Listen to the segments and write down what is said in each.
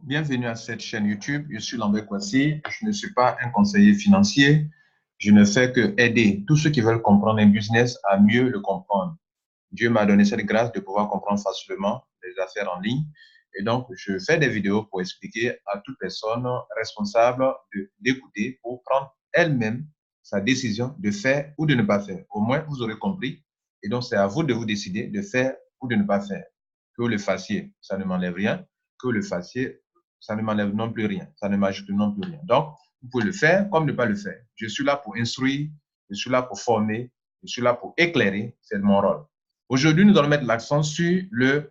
Bienvenue à cette chaîne YouTube. Je suis Lambert Kwasi. Je ne suis pas un conseiller financier. Je ne fais que aider tous ceux qui veulent comprendre un business à mieux le comprendre. Dieu m'a donné cette grâce de pouvoir comprendre facilement les affaires en ligne. Et donc, je fais des vidéos pour expliquer à toute personne responsable d'écouter pour prendre elle-même sa décision de faire ou de ne pas faire. Au moins, vous aurez compris. Et donc, c'est à vous de vous décider de faire ou de ne pas faire. Que vous le fassiez, ça ne m'enlève rien. Que vous le fassiez, ça ne m'enlève non plus rien. Ça ne m'ajoute non plus rien. Donc, vous pouvez le faire comme ne pas le faire. Je suis là pour instruire, je suis là pour former, je suis là pour éclairer. C'est mon rôle. Aujourd'hui, nous allons mettre l'accent sur le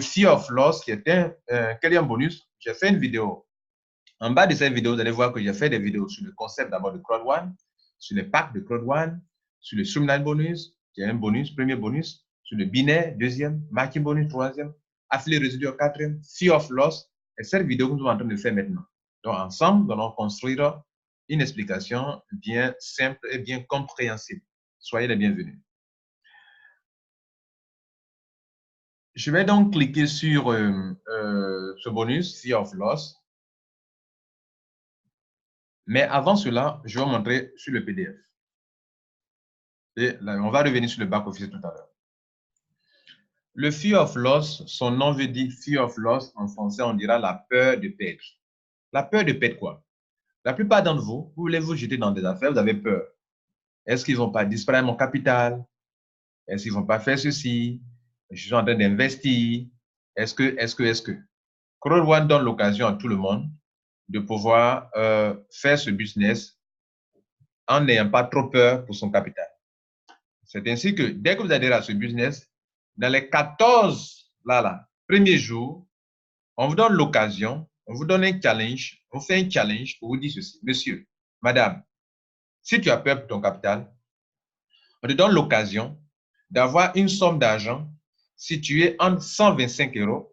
fear of loss, qui est un bonus. J'ai fait une vidéo. En bas de cette vidéo, vous allez voir que j'ai fait des vidéos sur le concept d'abord de Crowd One, sur les packs de Crowd One, sur le Streamline bonus, qui est un bonus, premier bonus, sur le binaire, deuxième, marketing bonus, troisième, affilié résiduel, quatrième, fear of loss, et cette vidéo que nous sommes en train de faire maintenant. Donc, ensemble, nous allons construire une explication bien simple et bien compréhensible. Soyez les bienvenus. Je vais donc cliquer sur ce bonus, Fear of Loss. Mais avant cela, je vais vous montrer sur le PDF. Et là, on va revenir sur le back-office tout à l'heure. Le Fear of Loss, son nom veut dire Fear of Loss. En français, on dira la peur de perdre. La peur de perdre quoi? La plupart d'entre vous, vous voulez vous jeter dans des affaires, vous avez peur. Est-ce qu'ils ne vont pas disparaître mon capital? Est-ce qu'ils ne vont pas faire ceci? Je suis en train d'investir. Est-ce que? Crowd One donne l'occasion à tout le monde de pouvoir faire ce business en n'ayant pas trop peur pour son capital. C'est ainsi que dès que vous adhérez à ce business, dans les 14 premiers jours, on vous donne l'occasion, on vous donne un challenge, on fait un challenge pour vous dire ceci. Monsieur, madame, si tu as peur pour ton capital, on te donne l'occasion d'avoir une somme d'argent située entre 125 €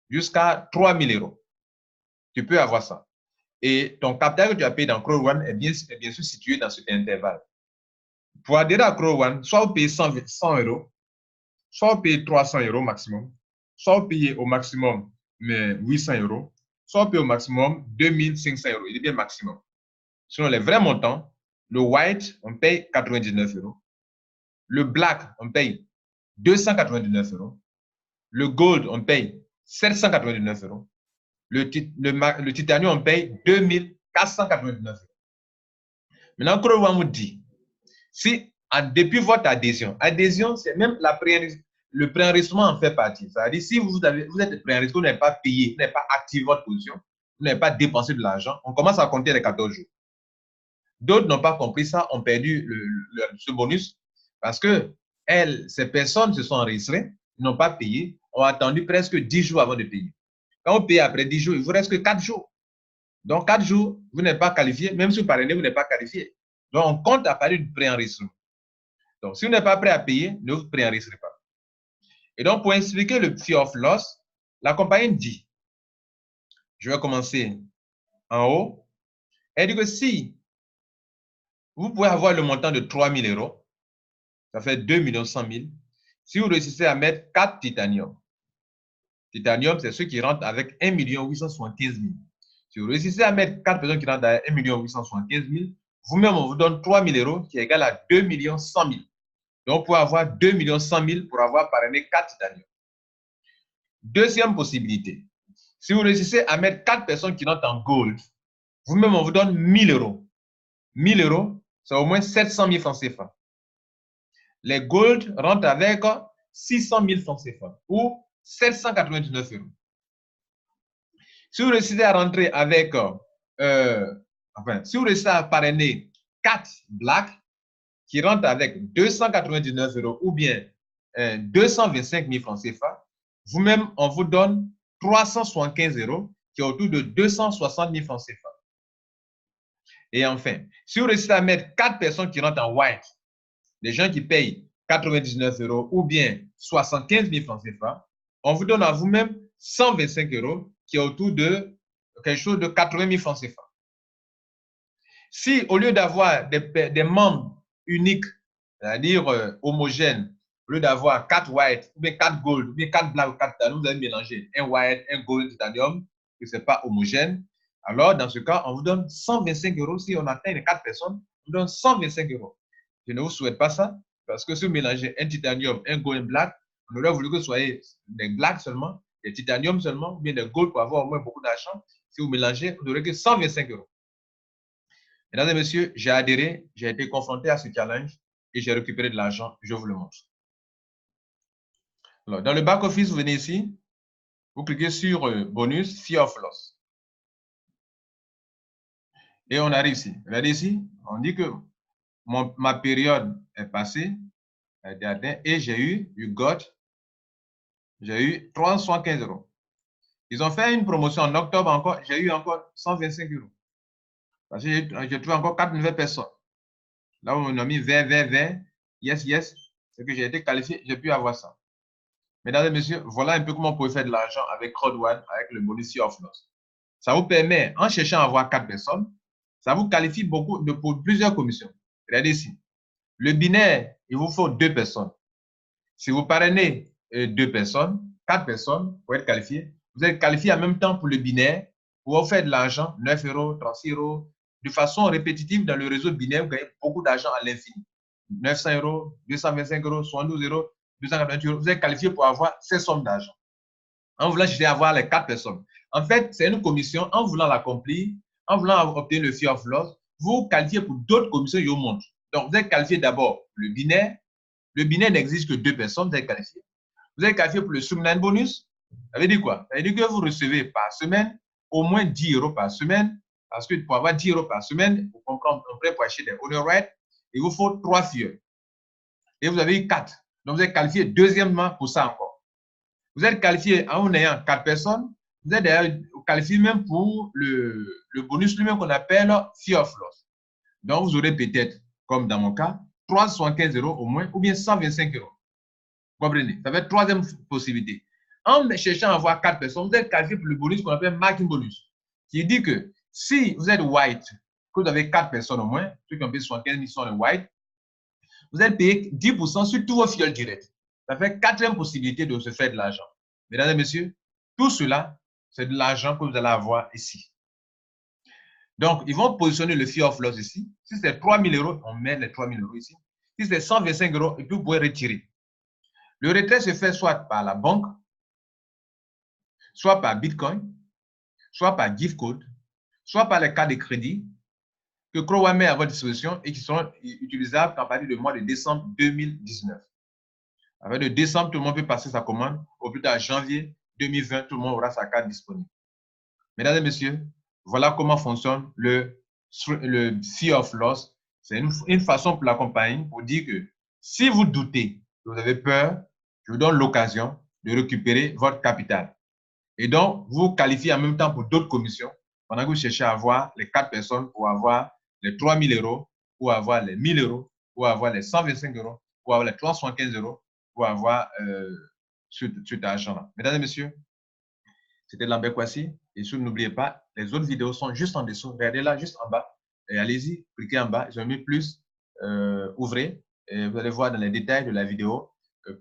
jusqu'à 3000 €. Tu peux avoir ça. Et ton capital que tu as payé dans Crowd One est bien sûr situé dans cet intervalle. Pour adhérer à Crowd One, soit vous payez 100 €, soit vous payez 300 € maximum, soit vous payez au maximum 800 €, soit vous payez au maximum 2500 €. Il est bien maximum. Selon les vrais montants, le white, on paye 99 €. Le black, on paye 299 €. Le gold, on paye 799 €. Le titanium, on paye 2499 €. Maintenant, Crowd One vous dit, si depuis votre adhésion, c'est même le préenregistrement en fait partie. C'est-à-dire, si vous êtes préenregistré, vous n'avez pas payé, vous n'avez pas activé votre position, vous n'avez pas dépensé de l'argent, on commence à compter les 14 jours. D'autres n'ont pas compris ça, ont perdu ce bonus parce que ces personnes se sont enregistrées, n'ont pas payé, ont attendu presque 10 jours avant de payer. Quand vous payez après 10 jours, il vous reste que 4 jours. Donc, 4 jours, vous n'êtes pas qualifié, même si vous parrainez, vous n'êtes pas qualifié. Donc, on compte à partir du préenregistrement. Donc, si vous n'êtes pas prêt à payer, ne vous préenregistrez pas. Et donc, pour expliquer le fear of loss, la compagnie dit, je vais commencer en haut, elle dit que si vous pouvez avoir le montant de 3000 €, ça fait 2 100 000 000, si vous réussissez à mettre 4 titanium, titanium, c'est ceux qui rentrent avec 1 875 000. Si vous réussissez à mettre 4 personnes qui rentrent avec 1 875 000, vous-même, on vous donne 3000 € qui est égal à 2 100 000 000. Donc, vous pouvez avoir 2 100 000 000 pour avoir parrainé 4 titanium. Deuxième possibilité, si vous réussissez à mettre 4 personnes qui rentrent en gold, vous-même, on vous donne 1000 €. 1000 €, c'est au moins 700 000 francs CFA. Les gold rentrent avec 600 000 francs CFA ou 799 €. Si vous réussissez à rentrer avec, si vous réussissez à parrainer 4 black qui rentrent avec 299 € ou bien 225 000 francs CFA, vous-même, on vous donne 375 € qui est autour de 260 000 francs CFA. Et enfin, si vous réussissez à mettre 4 personnes qui rentrent en white, des gens qui payent 99 € ou bien 75 000 francs CFA, on vous donne à vous-même 125 € qui est autour de quelque chose de 80 000 francs CFA. Si au lieu d'avoir des membres uniques, c'est-à-dire homogènes, au lieu d'avoir 4 white, ou bien 4 gold, ou bien 4 black ou 4 titanium, vous avez mélangé un white, un gold, titanium, que ce n'est pas homogène, alors dans ce cas, on vous donne 125 euros. Si on atteint les 4 personnes, on vous donne 125 euros. Je ne vous souhaite pas ça, parce que si vous mélangez un titanium, un gold, un black, on aurait voulu que ce soit des blacks seulement, des titanium seulement, ou bien des gold pour avoir au moins beaucoup d'argent. Si vous mélangez, vous n'aurez que 125 euros. Mesdames et messieurs, j'ai adhéré, j'ai été confronté à ce challenge et j'ai récupéré de l'argent. Je vous le montre. Alors, dans le back-office, vous venez ici, vous cliquez sur bonus, fear of loss. Et on arrive ici. Regardez ici, on dit que ma période est passée, a été atteinte, et j'ai eu 315 euros. Ils ont fait une promotion en octobre encore, j'ai eu encore 125 euros. Parce que j'ai trouvé encore 4 nouvelles personnes. Là où on a mis 20, yes, c'est que j'ai été qualifié, j'ai pu avoir ça. Mesdames et messieurs, voilà un peu comment vous pouvez faire de l'argent avec Crowd1, avec le bonus fear of loss. Ça vous permet, en cherchant à avoir 4 personnes, ça vous qualifie beaucoup pour plusieurs commissions. Regardez ici. Le binaire, il vous faut 2 personnes. Si vous parrainez 2 personnes, 4 personnes pour être qualifié, vous êtes qualifié en même temps pour le binaire, pour vous faire de l'argent, 9 euros, 36 euros, de façon répétitive dans le réseau binaire, vous gagnez beaucoup d'argent à l'infini. 900 euros, 225 euros, 72 euros, 288 euros, vous êtes qualifié pour avoir ces sommes d'argent. En voulant chercher à avoir les 4 personnes. En fait, c'est une commission, en voulant l'accomplir, en voulant obtenir le fear of loss, vous qualifiez pour d'autres commissions, je vous montre. Donc, vous êtes qualifié d'abord pour le binaire. Le binaire n'existe que 2 personnes, vous êtes qualifié. Vous êtes qualifié pour le streamline bonus. Ça veut dire quoi? Ça veut dire que vous recevez par semaine au moins 10 euros par semaine. Parce que pour avoir 10 euros par semaine, pour comprendre, pour acheter des owner rights, il vous faut 3 filles. Et vous avez eu 4. Donc, vous êtes qualifié deuxièmement pour ça encore. Vous êtes qualifié en ayant 4 personnes. Vous êtes d'ailleurs qualifié même pour le bonus lui-même qu'on appelle fear of loss. Donc, vous aurez peut-être, comme dans mon cas, 375 euros au moins ou bien 125 euros. Vous comprenez? Ça va être troisième possibilité. En cherchant à avoir 4 personnes, vous êtes qualifié pour le bonus qu'on appelle marking bonus, qui dit que si vous êtes white, que vous avez 4 personnes au moins, ceux qui ont payé 75 000 sont white, vous êtes payé 10% sur tous vos fioles directs. Ça fait quatrième possibilité de se faire de l'argent. Mesdames et messieurs, tout cela, c'est de l'argent que vous allez avoir ici. Donc, ils vont positionner le fear of loss ici. Si c'est 3 000 euros, on met les 3 000 euros ici. Si c'est 125 euros, et puis vous pouvez retirer. Le retrait se fait soit par la banque, soit par Bitcoin, soit par gift code, soit par les cartes de crédit que Crowd1 met à votre disposition et qui sont utilisables à partir du mois de décembre 2019. À partir de décembre, tout le monde peut passer sa commande. Au plus tard, janvier 2020, tout le monde aura sa carte disponible. Mesdames et messieurs, voilà comment fonctionne le fear of loss. C'est une façon pour la compagnie pour dire que si vous doutez, que vous avez peur, je vous donne l'occasion de récupérer votre capital. Et donc, vous qualifiez en même temps pour d'autres commissions pendant que vous cherchez à avoir les 4 personnes pour avoir les 3 000 euros, pour avoir les 1 000 euros, pour avoir les 125 euros, pour avoir les 315 euros, pour avoir cet argent-là. Mesdames et messieurs, c'était Lambert Kwasi. Et surtout, n'oubliez pas, les autres vidéos sont juste en dessous. Regardez là, juste en bas. Et allez-y, cliquez en bas. J'ai mis plus, ouvrez. Et vous allez voir dans les détails de la vidéo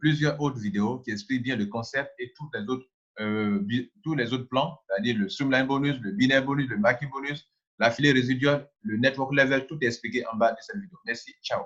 plusieurs autres vidéos qui expliquent bien le concept et tous les autres plans, c'est-à-dire le streamline bonus, le binaire bonus, le marking bonus, l'affilié résiduel, le network level, tout est expliqué en bas de cette vidéo. Merci, ciao.